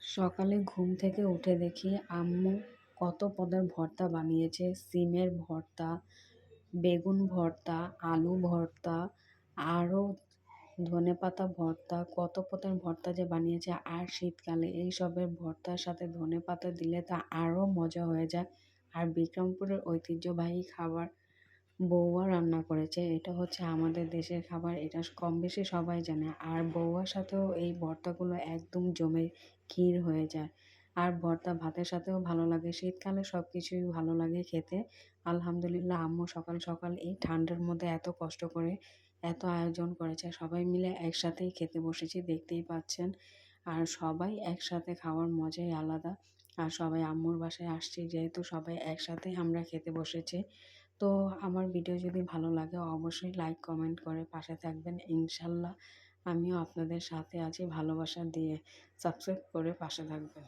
সকালে ঘুম থেকে উঠে দেখি আম্মু কত পদের ভর্তা বানিয়েছে। সিমের ভর্তা, বেগুন ভর্তা, আলু ভর্তা, আরও ধনেপাতা ভর্তা, কত পদের ভর্তা যে বানিয়েছে। আর শীতকালে এইসবের ভর্তার সাথে ধনেপাতা দিলে তা আরও মজা হয়ে যায়। আর বিক্রমপুরের ঐতিহ্যবাহী খাবার বৌয়া রান্না করেছে। এটা হচ্ছে আমাদের দেশের খাবার, এটা কম বেশি সবাই জানে। আর বৌয়ার সাথেও এই ভর্তাগুলো একদম জমে ক্ষীর হয়ে যায়। আর ভর্তা ভাতের সাথেও ভালো লাগে। শীতকালে সব কিছুই ভালো লাগে খেতে। আলহামদুলিল্লাহ, আম্মু সকাল সকাল এই ঠান্ডার মধ্যে এত কষ্ট করে এত আয়োজন করেছে। সবাই মিলে একসাথেই খেতে বসেছি, দেখতেই পাচ্ছেন। আর সবাই একসাথে খাওয়ার মজাই আলাদা। আর সবাই আম্মুর বাসায় আসছি যেহেতু, সবাই একসাথে আমরা খেতে বসেছি। তো আমার ভিডিও যদি ভালো লাগে অবশ্যই লাইক কমেন্ট করে পাশে থাকবেন ইনশাল্লাহ। আমিও আপনাদের সাথে আছি ভালোবাসা দিয়ে। সাবস্ক্রাইব করে পাশে থাকবেন।